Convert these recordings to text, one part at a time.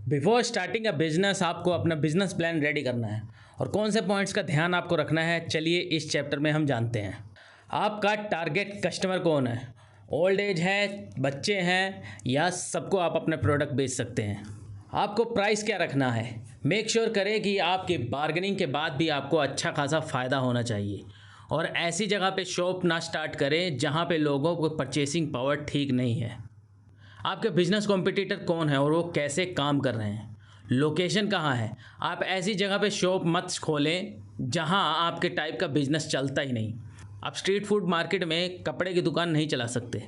Before starting a business आपको अपना business plan ready करना है और कौन से पॉइंट्स का ध्यान आपको रखना है, चलिए इस चैप्टर में हम जानते हैं। आपका टारगेट कस्टमर कौन है? ओल्ड एज है, बच्चे हैं, या सबको आप अपना प्रोडक्ट बेच सकते हैं? आपको प्राइस क्या रखना है? मेक श्योर करें कि आपकी बार्गेनिंग के बाद भी आपको अच्छा खासा फ़ायदा होना चाहिए। और ऐसी जगह पे शॉप ना स्टार्ट करें जहाँ पे लोगों को परचेसिंग पावर ठीक नहीं है। आपके बिजनेस कॉम्पिटिटर कौन है और वो कैसे काम कर रहे हैं? लोकेशन कहाँ है? आप ऐसी जगह पे शॉप मत खोलें जहाँ आपके टाइप का बिजनेस चलता ही नहीं। आप स्ट्रीट फूड मार्केट में कपड़े की दुकान नहीं चला सकते।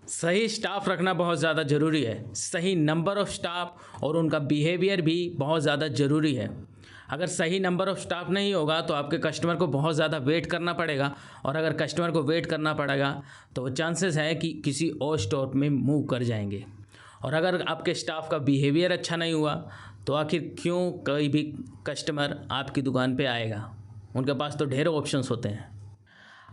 सही स्टाफ रखना बहुत ज़्यादा ज़रूरी है। सही नंबर ऑफ़ स्टाफ और उनका बिहेवियर भी बहुत ज़्यादा ज़रूरी है। अगर सही नंबर ऑफ़ स्टाफ नहीं होगा तो आपके कस्टमर को बहुत ज़्यादा वेट करना पड़ेगा, और अगर कस्टमर को वेट करना पड़ेगा तो चांसेस है कि किसी और स्टोर में मूव कर जाएंगे। और अगर आपके स्टाफ का बिहेवियर अच्छा नहीं हुआ तो आखिर क्यों कोई भी कस्टमर आपकी दुकान पे आएगा? उनके पास तो ढेरों ऑप्शंस होते हैं।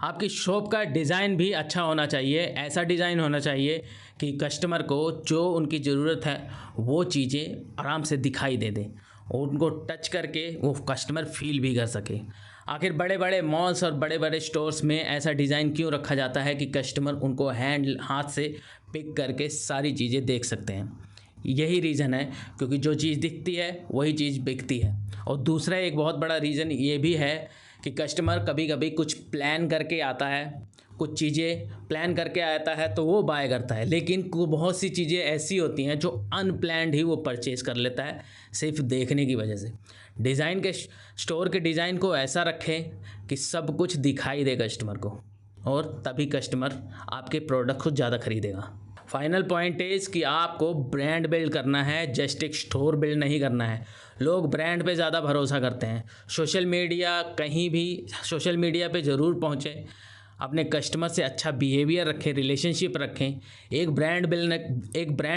आपकी शॉप का डिज़ाइन भी अच्छा होना चाहिए। ऐसा डिज़ाइन होना चाहिए कि कस्टमर को जो उनकी ज़रूरत है वो चीज़ें आराम से दिखाई दे दें और उनको टच करके वो कस्टमर फील भी कर सके। आखिर बड़े बड़े मॉल्स और बड़े बड़े स्टोर्स में ऐसा डिज़ाइन क्यों रखा जाता है कि कस्टमर उनको हाथ से पिक करके सारी चीज़ें देख सकते हैं? यही रीज़न है, क्योंकि जो चीज़ दिखती है वही चीज़ बिकती है। और दूसरा एक बहुत बड़ा रीज़न ये भी है कि कस्टमर कभी कभी कुछ प्लान करके आता है, कुछ चीज़ें प्लान करके आता है तो वो बाय करता है, लेकिन बहुत सी चीज़ें ऐसी होती हैं जो अनप्लैंड ही वो परचेज़ कर लेता है सिर्फ देखने की वजह से। डिज़ाइन के स्टोर के डिज़ाइन को ऐसा रखें कि सब कुछ दिखाई दे कस्टमर को, और तभी कस्टमर आपके प्रोडक्ट को ज़्यादा खरीदेगा। फाइनल पॉइंट इज़ कि आपको ब्रांड बिल्ड करना है, जस्ट एक स्टोर बिल्ड नहीं करना है। लोग ब्रांड पे ज़्यादा भरोसा करते हैं। सोशल मीडिया पे ज़रूर पहुँचें, अपने कस्टमर से अच्छा बिहेवियर रखें, रिलेशनशिप रखें, एक ब्रांड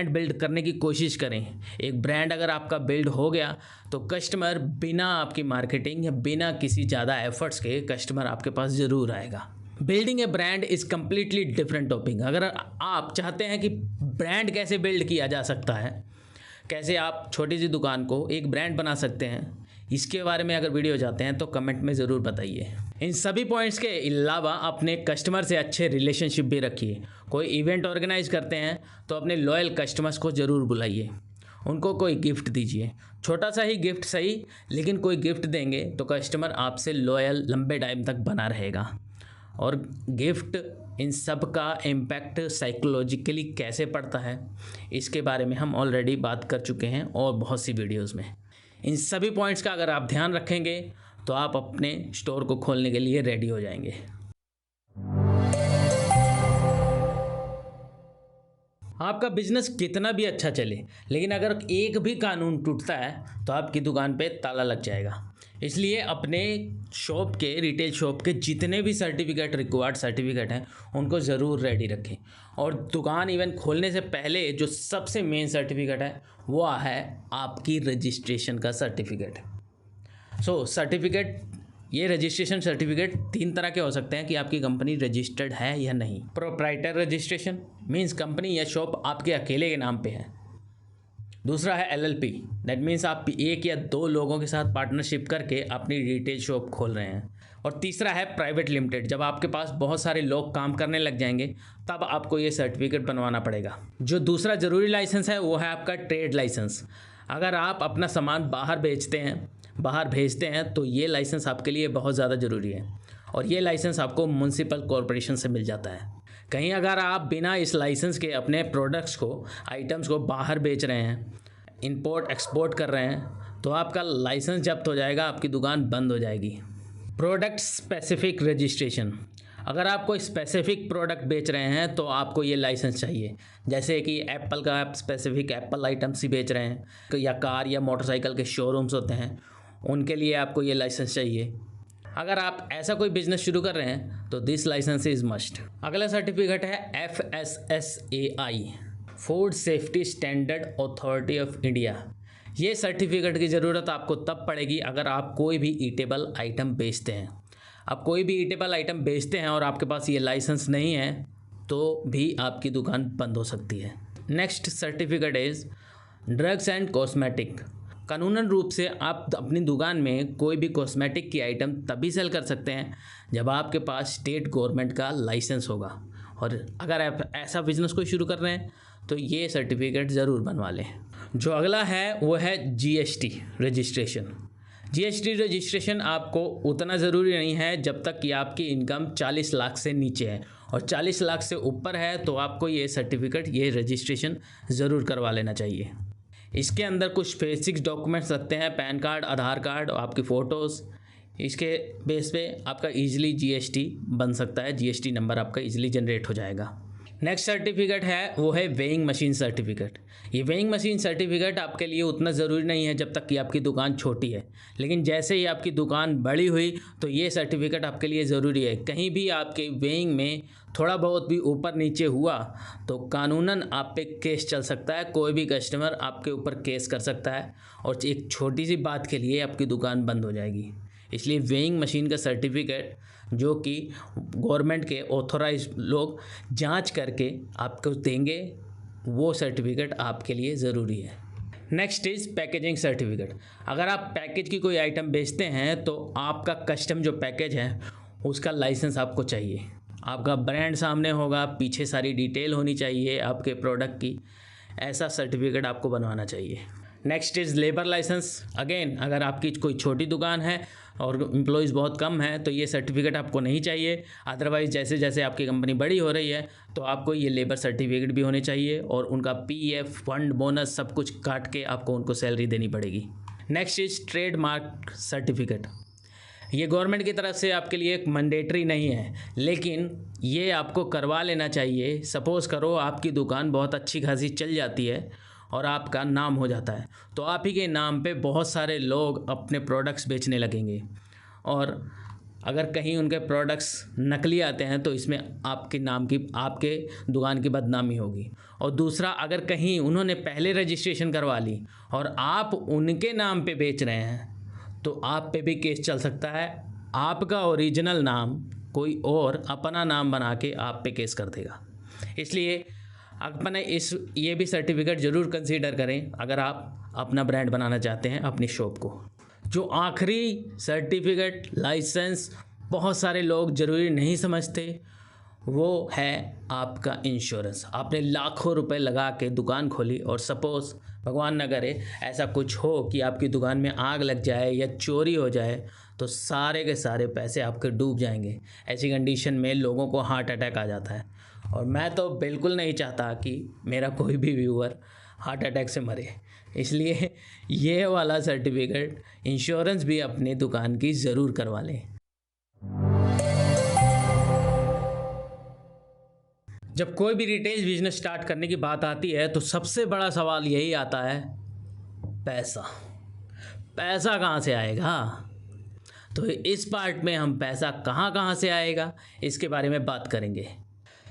बिल्ड करने की कोशिश करें। एक ब्रांड अगर आपका बिल्ड हो गया तो कस्टमर बिना आपकी मार्केटिंग या बिना किसी ज़्यादा एफर्ट्स के कस्टमर आपके पास ज़रूर आएगा। Building A brand is completely different topic. अगर आप चाहते हैं कि ब्रांड कैसे बिल्ड किया जा सकता है, कैसे आप छोटी सी दुकान को एक ब्रांड बना सकते हैं, इसके बारे में अगर वीडियो चाहते हैं तो कमेंट में ज़रूर बताइए। इन सभी पॉइंट्स के अलावा अपने कस्टमर से अच्छे रिलेशनशिप भी रखिए। कोई इवेंट ऑर्गेनाइज करते हैं तो अपने लॉयल कस्टमर्स को ज़रूर बुलाइए, उनको कोई गिफ्ट दीजिए। छोटा सा ही गिफ्ट सही, लेकिन कोई गिफ्ट देंगे तो कस्टमर आपसे लॉयल लंबे टाइम तक बना रहेगा। और गिफ्ट इन सब का इम्पैक्ट साइकोलॉजिकली कैसे पड़ता है, इसके बारे में हम ऑलरेडी बात कर चुके हैं और बहुत सी वीडियोस में। इन सभी पॉइंट्स का अगर आप ध्यान रखेंगे तो आप अपने स्टोर को खोलने के लिए रेडी हो जाएंगे। आपका बिजनेस कितना भी अच्छा चले, लेकिन अगर एक भी कानून टूटता है तो आपकी दुकान पे ताला लग जाएगा। इसलिए अपने रिटेल शॉप के जितने भी रिक्वायर्ड सर्टिफिकेट हैं उनको ज़रूर रेडी रखें। और दुकान इवन खोलने से पहले जो सबसे मेन सर्टिफिकेट है वो है आपकी रजिस्ट्रेशन का सर्टिफिकेट। ये रजिस्ट्रेशन सर्टिफिकेट 3 तरह के हो सकते हैं कि आपकी कंपनी रजिस्टर्ड है या नहीं। प्रोप्राइटर रजिस्ट्रेशन मीन्स कंपनी या शॉप आपके अकेले के नाम पे है। दूसरा है LLP, दैट मीन्स आप एक या 2 लोगों के साथ पार्टनरशिप करके अपनी रिटेल शॉप खोल रहे हैं। और तीसरा है प्राइवेट लिमिटेड, जब आपके पास बहुत सारे लोग काम करने लग जाएंगे तब आपको ये सर्टिफिकेट बनवाना पड़ेगा। जो दूसरा ज़रूरी लाइसेंस है वो है आपका ट्रेड लाइसेंस। अगर आप अपना सामान बाहर भेजते हैं तो ये लाइसेंस आपके लिए बहुत ज़्यादा ज़रूरी है, और ये लाइसेंस आपको म्युनिसिपल कॉरपोरेशन से मिल जाता है। कहीं अगर आप बिना इस लाइसेंस के अपने आइटम्स को बाहर बेच रहे हैं, इंपोर्ट एक्सपोर्ट कर रहे हैं, तो आपका लाइसेंस जब्त हो जाएगा, आपकी दुकान बंद हो जाएगी। प्रोडक्ट स्पेसिफिक रजिस्ट्रेशन, अगर आप कोई स्पेसिफिक प्रोडक्ट बेच रहे हैं तो आपको ये लाइसेंस चाहिए। जैसे कि एप्पल का आप स्पेसिफिक एप्पल आइटम्स ही बेच रहे हैं, या कार या मोटरसाइकिल के शोरूम्स होते हैं, उनके लिए आपको ये लाइसेंस चाहिए। अगर आप ऐसा कोई बिजनेस शुरू कर रहे हैं तो दिस लाइसेंस इज़ मस्ट। अगला सर्टिफिकेट है FSSAI, food safety standard authority of India. ये सर्टिफिकेट की ज़रूरत आपको तब पड़ेगी अगर आप कोई भी ईटेबल आइटम बेचते हैं। आप कोई भी ईटेबल आइटम बेचते हैं और आपके पास ये लाइसेंस नहीं है तो भी आपकी दुकान बंद हो सकती है। Next certificate is drugs and cosmetic. कानूनन रूप से आप अपनी दुकान में कोई भी कॉस्मेटिक की आइटम तभी सेल कर सकते हैं जब आपके पास स्टेट गवर्नमेंट का लाइसेंस होगा। और अगर आप ऐसा बिजनेस कोई शुरू कर रहे हैं तो ये सर्टिफिकेट ज़रूर बनवा लें। जो अगला है वो है जीएसटी रजिस्ट्रेशन। जीएसटी रजिस्ट्रेशन आपको उतना ज़रूरी नहीं है जब तक कि आपकी इनकम 40 लाख से नीचे है, और 40 लाख से ऊपर है तो आपको ये सर्टिफिकेट, ये रजिस्ट्रेशन ज़रूर करवा लेना चाहिए। इसके अंदर कुछ बेसिक डॉक्यूमेंट्स लगते हैं, पैन कार्ड, आधार कार्ड, आपकी फ़ोटोज़। इसके बेस पे आपका ईजिली जीएसटी बन सकता है, जीएसटी नंबर आपका ईजिली जनरेट हो जाएगा। नेक्स्ट सर्टिफिकेट है वो है वेइंग मशीन सर्टिफिकेट। ये वेइंग मशीन सर्टिफिकेट आपके लिए उतना ज़रूरी नहीं है जब तक कि आपकी दुकान छोटी है, लेकिन जैसे ही आपकी दुकान बड़ी हुई तो ये सर्टिफिकेट आपके लिए ज़रूरी है। कहीं भी आपके वेइंग में थोड़ा बहुत भी ऊपर नीचे हुआ तो कानूनन आप पे केस चल सकता है, कोई भी कस्टमर आपके ऊपर केस कर सकता है और एक छोटी सी बात के लिए आपकी दुकान बंद हो जाएगी। इसलिए वेइंग मशीन का सर्टिफिकेट जो कि गवर्नमेंट के ऑथोराइज लोग जांच करके आपको देंगे, वो सर्टिफिकेट आपके लिए ज़रूरी है। Next is packaging certificate. अगर आप पैकेज की कोई आइटम बेचते हैं तो आपका कस्टम जो पैकेज है उसका लाइसेंस आपको चाहिए। आपका ब्रांड सामने होगा, पीछे सारी डिटेल होनी चाहिए आपके प्रोडक्ट की, ऐसा सर्टिफिकेट आपको बनवाना चाहिए। Next is labour licence. Again, अगर आपकी कोई छोटी दुकान है और एम्प्लॉयज़ बहुत कम है तो ये सर्टिफिकेट आपको नहीं चाहिए। अदरवाइज़ जैसे जैसे आपकी कंपनी बड़ी हो रही है तो आपको ये लेबर सर्टिफिकेट भी होने चाहिए और उनका पीएफ, फंड, बोनस सब कुछ काट के आपको उनको सैलरी देनी पड़ेगी। Next is trademark certificate. ये गवर्नमेंट की तरफ से आपके लिए एक मैंडेटरी नहीं है, लेकिन ये आपको करवा लेना चाहिए। सपोज़ करो आपकी दुकान बहुत अच्छी खासी चल जाती है और आपका नाम हो जाता है तो आप ही के नाम पे बहुत सारे लोग अपने प्रोडक्ट्स बेचने लगेंगे, और अगर कहीं उनके प्रोडक्ट्स नकली आते हैं तो इसमें आपके नाम की, आपके दुकान की बदनामी होगी। और दूसरा, अगर कहीं उन्होंने पहले रजिस्ट्रेशन करवा ली और आप उनके नाम पे बेच रहे हैं तो आप पे भी केस चल सकता है। आपका ओरिजिनल नाम कोई और अपना नाम बना के आप पे केस कर देगा। इसलिए अपने ये भी सर्टिफिकेट ज़रूर कंसीडर करें अगर आप अपना ब्रांड बनाना चाहते हैं अपनी शॉप को। जो आखिरी सर्टिफिकेट, लाइसेंस, बहुत सारे लोग ज़रूरी नहीं समझते, वो है आपका इंश्योरेंस। आपने लाखों रुपए लगा के दुकान खोली और सपोज़ भगवान न करे ऐसा कुछ हो कि आपकी दुकान में आग लग जाए या चोरी हो जाए तो सारे के सारे पैसे आपके डूब जाएंगे। ऐसी कंडीशन में लोगों को हार्ट अटैक आ जाता है, और मैं तो बिल्कुल नहीं चाहता कि मेरा कोई भी व्यूअर हार्ट अटैक से मरे। इसलिए ये वाला सर्टिफिकेट, इंश्योरेंस भी अपनी दुकान की ज़रूर करवा लें। जब कोई भी रिटेल बिजनेस स्टार्ट करने की बात आती है तो सबसे बड़ा सवाल यही आता है, पैसा। पैसा कहाँ से आएगा? तो इस पार्ट में हम पैसा कहाँ से आएगा इसके बारे में बात करेंगे।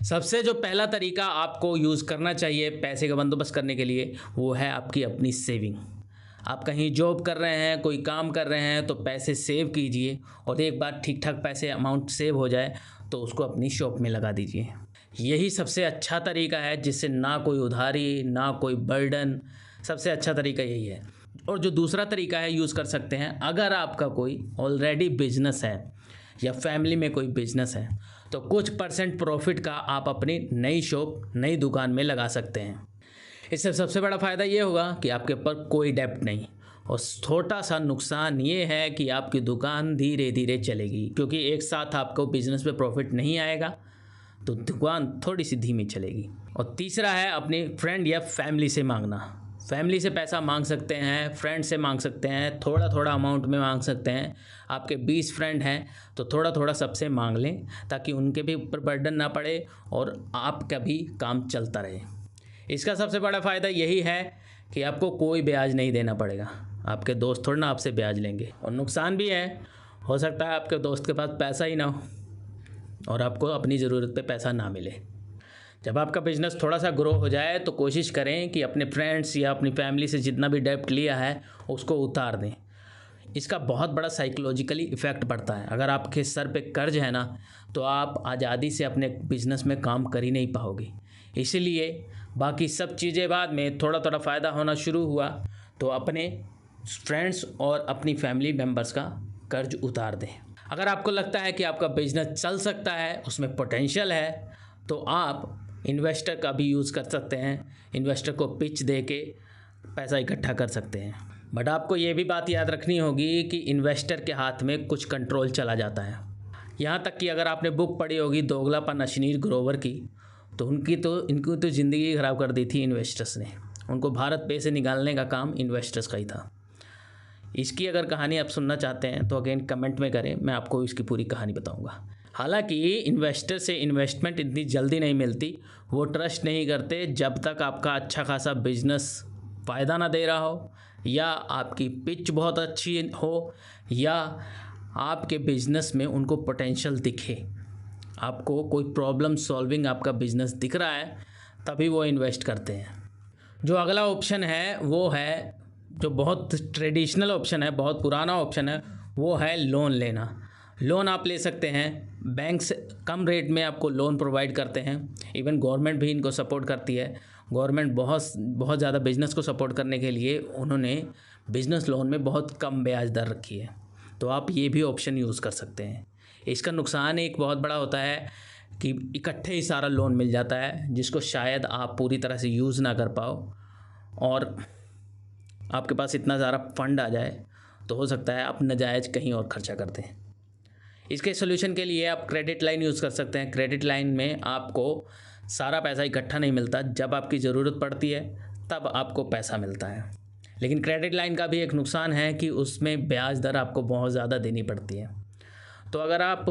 सबसे जो पहला तरीका आपको यूज़ करना चाहिए पैसे का बंदोबस्त करने के लिए, वो है आपकी अपनी सेविंग। आप कहीं जॉब कर रहे हैं, कोई काम कर रहे हैं तो पैसे सेव कीजिए, और एक बार ठीक ठाक पैसे अमाउंट सेव हो जाए तो उसको अपनी शॉप में लगा दीजिए। यही सबसे अच्छा तरीका है जिससे ना कोई उधारी, ना कोई बर्डन। सबसे अच्छा तरीका यही है। और जो दूसरा तरीका है यूज़ कर सकते हैं, अगर आपका कोई ऑलरेडी बिजनेस है या फैमिली में कोई बिजनेस है तो कुछ परसेंट प्रॉफिट का आप अपनी नई शॉप, नई दुकान में लगा सकते हैं। इससे सबसे बड़ा फ़ायदा ये होगा कि आपके ऊपर कोई डेब्ट नहीं, और छोटा सा नुकसान ये है कि आपकी दुकान धीरे धीरे चलेगी, क्योंकि एक साथ आपको बिजनेस में प्रॉफिट नहीं आएगा तो दुकान थोड़ी सी धीमी चलेगी। और तीसरा है अपने फ्रेंड या फैमिली से मांगना। फैमिली से पैसा मांग सकते हैं, फ्रेंड से मांग सकते हैं, थोड़ा थोड़ा अमाउंट में मांग सकते हैं। आपके 20 फ्रेंड हैं तो थोड़ा थोड़ा सबसे मांग लें ताकि उनके भी ऊपर बर्डन ना पड़े और आपका भी काम चलता रहे। इसका सबसे बड़ा फ़ायदा यही है कि आपको कोई ब्याज नहीं देना पड़ेगा। आपके दोस्त थोड़ा ना आपसे ब्याज लेंगे। और नुकसान भी है, हो सकता है आपके दोस्त के पास पैसा ही ना हो और आपको अपनी ज़रूरत पे पैसा ना मिले। जब आपका बिज़नेस थोड़ा सा ग्रो हो जाए तो कोशिश करें कि अपने फ्रेंड्स या अपनी फैमिली से जितना भी डेब्ट लिया है उसको उतार दें। इसका बहुत बड़ा साइकोलॉजिकली इफ़ेक्ट पड़ता है। अगर आपके सर पे कर्ज है ना तो आप आज़ादी से अपने बिज़नेस में काम कर ही नहीं पाओगे। इसीलिए बाकी सब चीज़ें बाद में थोड़ा थोड़ा फ़ायदा होना शुरू हुआ तो अपने फ्रेंड्स और अपनी फैमिली मेम्बर्स का कर्ज उतार दें। अगर आपको लगता है कि आपका बिजनेस चल सकता है, उसमें पोटेंशियल है, तो आप इन्वेस्टर का भी यूज़ कर सकते हैं। इन्वेस्टर को पिच दे के पैसा इकट्ठा कर सकते हैं। बट आपको ये भी बात याद रखनी होगी कि इन्वेस्टर के हाथ में कुछ कंट्रोल चला जाता है। यहाँ तक कि अगर आपने बुक पढ़ी होगी दोगलापन अशनीर ग्रोवर की, तो इनकी तो ज़िंदगी ख़राब कर दी थी इन्वेस्टर्स ने। उनको भारत पे से निकालने का काम इन्वेस्टर्स का ही था। इसकी अगर कहानी आप सुनना चाहते हैं तो अगेन कमेंट में करें, मैं आपको इसकी पूरी कहानी बताऊंगा। हालांकि इन्वेस्टर से इन्वेस्टमेंट इतनी जल्दी नहीं मिलती, वो ट्रस्ट नहीं करते जब तक आपका अच्छा खासा बिजनेस फ़ायदा ना दे रहा हो, या आपकी पिच बहुत अच्छी हो, या आपके बिजनेस में उनको पोटेंशियल दिखे, आपको कोई प्रॉब्लम सॉल्विंग आपका बिजनेस दिख रहा है, तभी वो इन्वेस्ट करते हैं। जो अगला ऑप्शन है वो है, जो बहुत ट्रेडिशनल ऑप्शन है, बहुत पुराना ऑप्शन है, वो है लोन लेना। लोन आप ले सकते हैं, बैंक से कम रेट में आपको लोन प्रोवाइड करते हैं। इवन गवर्नमेंट भी इनको सपोर्ट करती है। गवर्नमेंट बहुत ज़्यादा बिजनेस को सपोर्ट करने के लिए उन्होंने बिजनेस लोन में बहुत कम ब्याज दर रखी है, तो आप ये भी ऑप्शन यूज़ कर सकते हैं। इसका नुकसान एक बहुत बड़ा होता है कि इकट्ठे ही सारा लोन मिल जाता है, जिसको शायद आप पूरी तरह से यूज़ ना कर पाओ, और आपके पास इतना सारा फंड आ जाए तो हो सकता है आप नाजायज़ कहीं और खर्चा कर दें। इसके सोल्यूशन के लिए आप क्रेडिट लाइन यूज़ कर सकते हैं। क्रेडिट लाइन में आपको सारा पैसा इकट्ठा नहीं मिलता, जब आपकी ज़रूरत पड़ती है तब आपको पैसा मिलता है। लेकिन क्रेडिट लाइन का भी एक नुकसान है कि उसमें ब्याज दर आपको बहुत ज़्यादा देनी पड़ती है। तो अगर आप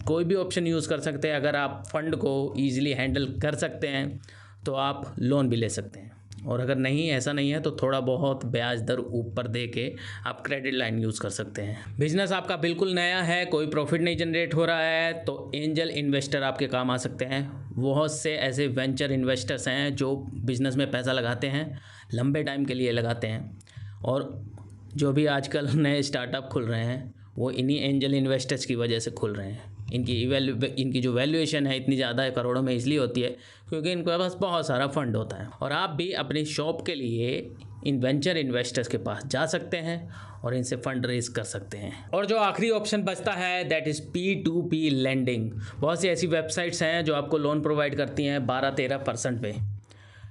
कोई भी ऑप्शन यूज़ कर सकते हैं, अगर आप फंड को ईज़िली हैंडल कर सकते हैं तो आप लोन भी ले सकते हैं, और अगर नहीं, ऐसा नहीं है, तो थोड़ा बहुत ब्याज दर ऊपर दे के आप क्रेडिट लाइन यूज़ कर सकते हैं। बिजनेस आपका बिल्कुल नया है, कोई प्रॉफिट नहीं जनरेट हो रहा है, तो एंजल इन्वेस्टर आपके काम आ सकते हैं। बहुत से ऐसे वेंचर इन्वेस्टर्स हैं जो बिज़नेस में पैसा लगाते हैं, लंबे टाइम के लिए लगाते हैं, और जो भी आजकल नए स्टार्टअप खुल रहे हैं वो इन्हीं एंजल इन्वेस्टर्स की वजह से खुल रहे हैं। इनकी जो वैल्यूएशन है इतनी ज़्यादा है, करोड़ों में इसलिए होती है क्योंकि इनके पास बहुत सारा फंड होता है। और आप भी अपनी शॉप के लिए इन वेंचर इन्वेस्टर्स के पास जा सकते हैं और इनसे फंड रेज कर सकते हैं। और जो आखिरी ऑप्शन बचता है दैट इज़ P2P लैंडिंग। बहुत सी ऐसी वेबसाइट्स हैं जो आपको लोन प्रोवाइड करती हैं 12-13% पे।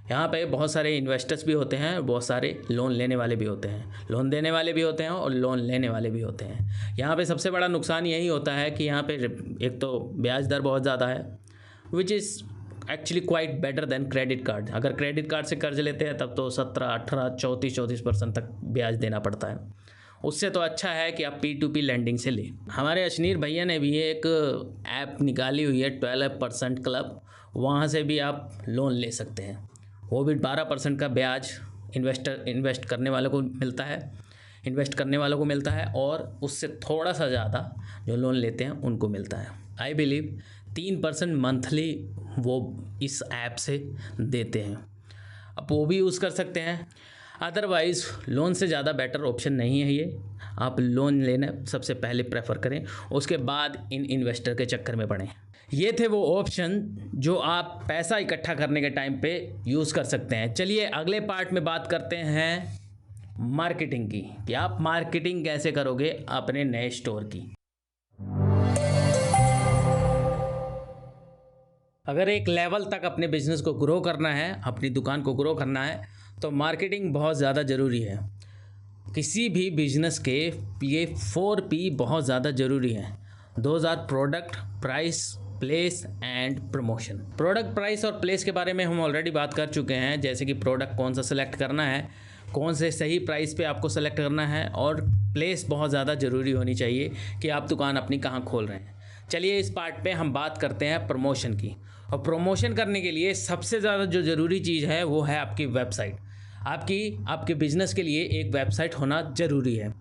यहाँ पे बहुत सारे इन्वेस्टर्स भी होते हैं, बहुत सारे लोन लेने वाले भी होते हैं, लोन देने वाले भी होते हैं और लोन लेने वाले भी होते हैं। यहाँ पे सबसे बड़ा नुकसान यही होता है कि यहाँ पे एक तो ब्याज दर बहुत ज़्यादा है, which is actually quite better than credit card. अगर क्रेडिट कार्ड से कर्ज लेते हैं तब तो 17, 18, 34% तक ब्याज देना पड़ता है। उससे तो अच्छा है कि आप P2P लैंडिंग से लें। हमारे अशनीर भैया ने भी एक ऐप निकाली हुई है 12% क्लब, वहाँ से भी आप लोन ले सकते हैं। वो भी 12% का ब्याज इन्वेस्ट करने वालों को मिलता है, और उससे थोड़ा सा ज़्यादा जो लोन लेते हैं उनको मिलता है। आई बिलीव 3% मंथली वो इस ऐप से देते हैं, अब वो भी यूज़ कर सकते हैं। अदरवाइज़ लोन से ज़्यादा बेटर ऑप्शन नहीं है ये। आप लोन लेना सबसे पहले प्रेफर करें, उसके बाद इन इन्वेस्टर के चक्कर में पड़ें। ये थे वो ऑप्शन जो आप पैसा इकट्ठा करने के टाइम पे यूज़ कर सकते हैं। चलिए अगले पार्ट में बात करते हैं मार्केटिंग की, कि आप मार्केटिंग कैसे करोगे अपने नए स्टोर की। अगर एक लेवल तक अपने बिजनेस को ग्रो करना है, अपनी दुकान को ग्रो करना है, तो मार्केटिंग बहुत ज़्यादा ज़रूरी है। किसी भी बिजनेस के ये 4P बहुत ज़्यादा ज़रूरी है। Those are product, price, place and promotion. Product, price और प्लेस के बारे में हम ऑलरेडी बात कर चुके हैं, जैसे कि प्रोडक्ट कौन सा सेलेक्ट करना है, कौन से सही प्राइस पे आपको सेलेक्ट करना है, और प्लेस बहुत ज़्यादा ज़रूरी होनी चाहिए कि आप दुकान अपनी कहाँ खोल रहे हैं। चलिए इस पार्ट पे हम बात करते हैं प्रमोशन की। और प्रमोशन करने के लिए सबसे ज़्यादा जो ज़रूरी चीज़ है वो है आपकी वेबसाइट। आपके बिज़नेस के लिए एक वेबसाइट होना ज़रूरी है।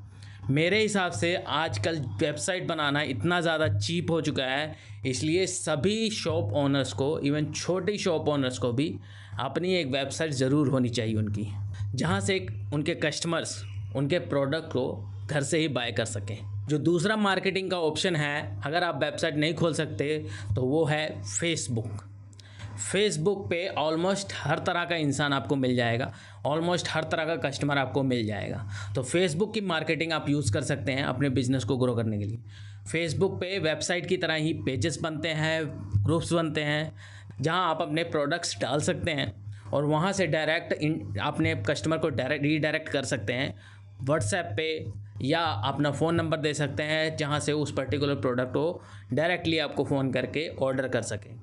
मेरे हिसाब से आजकल वेबसाइट बनाना इतना ज़्यादा चीप हो चुका है, इसलिए सभी शॉप ओनर्स को, इवन छोटी शॉप ओनर्स को भी अपनी एक वेबसाइट ज़रूर होनी चाहिए उनकी, जहाँ से उनके कस्टमर्स उनके प्रोडक्ट को घर से ही बाय कर सकें। जो दूसरा मार्केटिंग का ऑप्शन है, अगर आप वेबसाइट नहीं खोल सकते तो वो है फेसबुक। फेसबुक पे ऑलमोस्ट हर तरह का इंसान आपको मिल जाएगा, ऑलमोस्ट हर तरह का कस्टमर आपको मिल जाएगा। तो फेसबुक की मार्केटिंग आप यूज़ कर सकते हैं अपने बिज़नेस को ग्रो करने के लिए। फेसबुक पे वेबसाइट की तरह ही पेजेस बनते हैं, ग्रुप्स बनते हैं, जहां आप अपने प्रोडक्ट्स डाल सकते हैं और वहां से डायरेक्ट अपने कस्टमर को रीडायरेक्ट कर सकते हैं व्हाट्सएप पे, या अपना फ़ोन नंबर दे सकते हैं जहां से उस पर्टिकुलर प्रोडक्ट को डायरेक्टली आपको फ़ोन करके ऑर्डर कर सकें।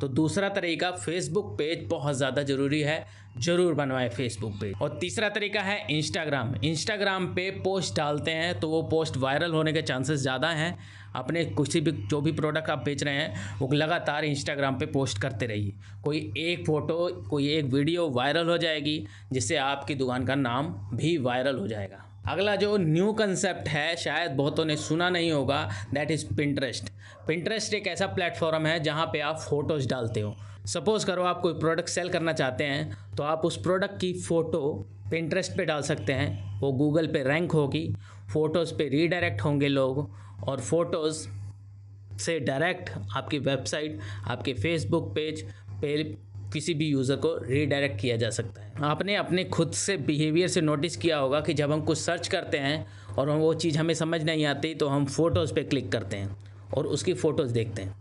तो दूसरा तरीका, फेसबुक पेज बहुत ज़्यादा ज़रूरी है, ज़रूर बनवाएं फेसबुक पेज। और तीसरा तरीका है इंस्टाग्राम। इंस्टाग्राम पे पोस्ट डालते हैं तो वो पोस्ट वायरल होने के चांसेस ज़्यादा हैं। अपने कुछ भी जो भी प्रोडक्ट आप बेच रहे हैं वो लगातार इंस्टाग्राम पे पोस्ट करते रहिए। कोई एक फ़ोटो, कोई एक वीडियो वायरल हो जाएगी, जिससे आपकी दुकान का नाम भी वायरल हो जाएगा। अगला जो न्यू कंसेप्ट है, शायद बहुतों ने सुना नहीं होगा, दैट इज़ पिंटरेस्ट। पिंटरेस्ट एक ऐसा प्लेटफॉर्म है जहाँ पे आप फ़ोटोज़ डालते हो। सपोज़ करो आप कोई प्रोडक्ट सेल करना चाहते हैं तो आप उस प्रोडक्ट की फ़ोटो पिंटरेस्ट पे डाल सकते हैं। वो गूगल पे रैंक होगी, फ़ोटोज़ पे रीडायरेक्ट होंगे लोग, और फ़ोटोज़ से डायरेक्ट आपकी वेबसाइट, आपके फेसबुक पेज पे किसी भी यूज़र को रीडायरेक्ट किया जा सकता है। आपने अपने खुद से बिहेवियर से नोटिस किया होगा कि जब हम कुछ सर्च करते हैं और वो चीज़ हमें समझ नहीं आती तो हम फ़ोटोज़ पे क्लिक करते हैं और उसकी फ़ोटोज़ देखते हैं।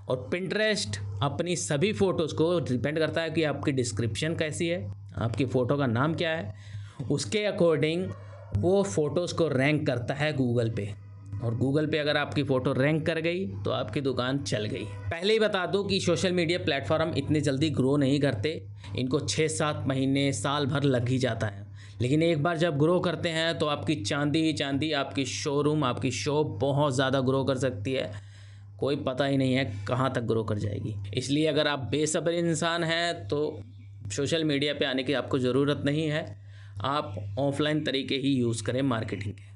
और पिंटरेस्ट अपनी सभी फ़ोटोज़ को डिपेंड करता है कि आपकी डिस्क्रिप्शन कैसी है, आपकी फ़ोटो का नाम क्या है, उसके अकॉर्डिंग वो फ़ोटोज़ को रैंक करता है गूगल पे। और गूगल पे अगर आपकी फ़ोटो रैंक कर गई तो आपकी दुकान चल गई। पहले ही बता दूं कि सोशल मीडिया प्लेटफॉर्म इतनी जल्दी ग्रो नहीं करते, इनको 6-7 महीने, साल भर लग ही जाता है। लेकिन एक बार जब ग्रो करते हैं तो आपकी चांदी ही चांदी, आपकी शोरूम, आपकी शॉप बहुत ज़्यादा ग्रो कर सकती है। कोई पता ही नहीं है कहाँ तक ग्रो कर जाएगी। इसलिए अगर आप बेसब्र इंसान हैं तो सोशल मीडिया पे आने की आपको ज़रूरत नहीं है, आप ऑफलाइन तरीके ही यूज़ करें मार्केटिंग के।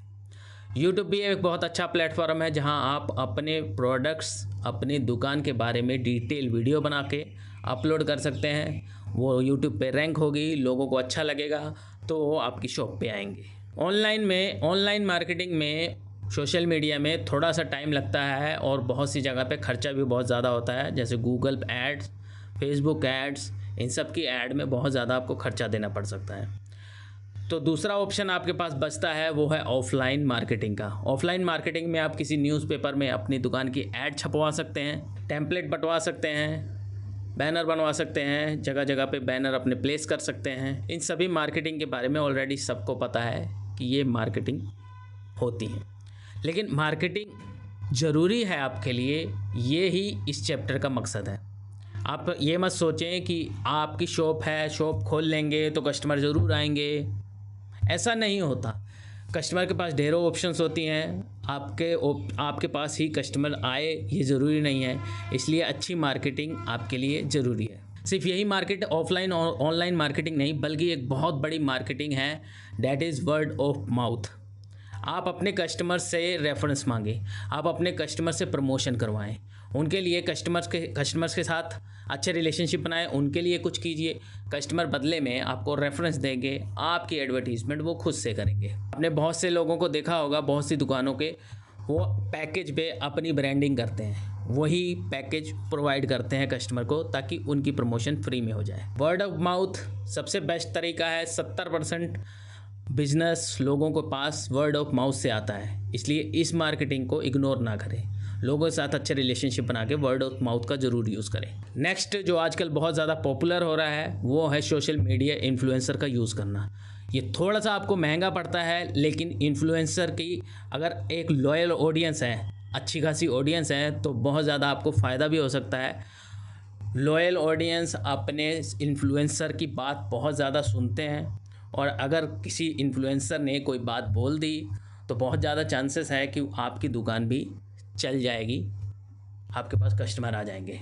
यूट्यूब भी एक बहुत अच्छा प्लेटफॉर्म है जहां आप अपने प्रोडक्ट्स, अपनी दुकान के बारे में डिटेल वीडियो बना के अपलोड कर सकते हैं। वो यूट्यूब पे रैंक होगी, लोगों को अच्छा लगेगा तो वो आपकी शॉप पे आएंगे। ऑनलाइन मार्केटिंग में, सोशल मीडिया में थोड़ा सा टाइम लगता है और बहुत सी जगह पे खर्चा भी बहुत ज़्यादा होता है, जैसे गूगल एड्स, फेसबुक एड्स, इन सब की ऐड में बहुत ज़्यादा आपको खर्चा देना पड़ सकता है। तो दूसरा ऑप्शन आपके पास बचता है वो है ऑफलाइन मार्केटिंग का। ऑफलाइन मार्केटिंग में आप किसी न्यूज़पेपर में अपनी दुकान की ऐड छपवा सकते हैं, टेम्पलेट बंटवा सकते हैं, बैनर बनवा सकते हैं, जगह जगह पे बैनर अपने प्लेस कर सकते हैं। इन सभी मार्केटिंग के बारे में ऑलरेडी सबको पता है कि ये मार्केटिंग होती है। लेकिन मार्केटिंग ज़रूरी है आपके लिए, ये ही इस चैप्टर का मकसद है। आप ये मत सोचें कि आपकी शॉप है, शॉप खोल लेंगे तो कस्टमर ज़रूर आएंगे। ऐसा नहीं होता। कस्टमर के पास ढेरों ऑप्शंस होती हैं, आपके पास ही कस्टमर आए ये ज़रूरी नहीं है। इसलिए अच्छी मार्केटिंग आपके लिए ज़रूरी है। सिर्फ यही मार्केट, ऑफलाइन और ऑनलाइन मार्केटिंग नहीं, बल्कि एक बहुत बड़ी मार्केटिंग है, that is word of mouth. आप अपने कस्टमर से रेफरेंस मांगें, आप अपने कस्टमर से प्रमोशन करवाएं, उनके लिए कस्टमर्स के साथ अच्छे रिलेशनशिप बनाएं, उनके लिए कुछ कीजिए। कस्टमर बदले में आपको रेफरेंस देंगे, आपकी एडवर्टीजमेंट वो खुद से करेंगे। आपने बहुत से लोगों को देखा होगा, बहुत सी दुकानों के वो पैकेज पे अपनी ब्रांडिंग करते हैं, वही पैकेज प्रोवाइड करते हैं कस्टमर को ताकि उनकी प्रमोशन फ्री में हो जाए। वर्ड ऑफ माउथ सबसे बेस्ट तरीका है। 70% बिजनेस लोगों के पास वर्ड ऑफ माउथ से आता है, इसलिए इस मार्केटिंग को इग्नोर ना करें। लोगों के साथ अच्छे रिलेशनशिप बना के वर्ड ऑफ माउथ का ज़रूर यूज़ करें। नेक्स्ट जो आजकल बहुत ज़्यादा पॉपुलर हो रहा है वो है सोशल मीडिया इन्फ्लुएंसर का यूज़ करना। ये थोड़ा सा आपको महंगा पड़ता है, लेकिन इन्फ्लुएंसर की अगर एक लॉयल ऑडियंस है, अच्छी खासी ऑडियंस है, तो बहुत ज़्यादा आपको फ़ायदा भी हो सकता है। लॉयल ऑडियंस अपने इन्फ्लुएंसर की बात बहुत ज़्यादा सुनते हैं, और अगर किसी इन्फ्लुएंसर ने कोई बात बोल दी तो बहुत ज़्यादा चांसेस है कि आपकी दुकान भी चल जाएगी, आपके पास कस्टमर आ जाएंगे।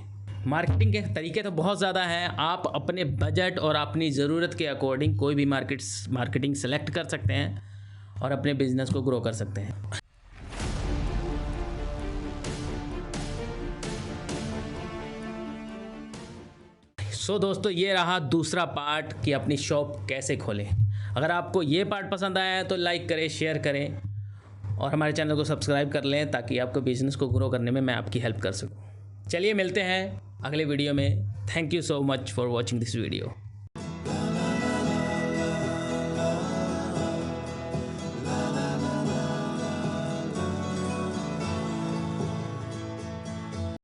मार्केटिंग के तरीके तो बहुत ज़्यादा हैं, आप अपने बजट और अपनी ज़रूरत के अकॉर्डिंग कोई भी मार्केटिंग सेलेक्ट कर सकते हैं और अपने बिजनेस को ग्रो कर सकते हैं। दोस्तों, ये रहा दूसरा पार्ट कि अपनी शॉप कैसे खोलें। अगर आपको ये पार्ट पसंद आया है तो लाइक करें, शेयर करें और हमारे चैनल को सब्सक्राइब कर लें ताकि आपको बिज़नेस को ग्रो करने में मैं आपकी हेल्प कर सकूं। चलिए मिलते हैं अगले वीडियो में। Thank you so much for watching this video.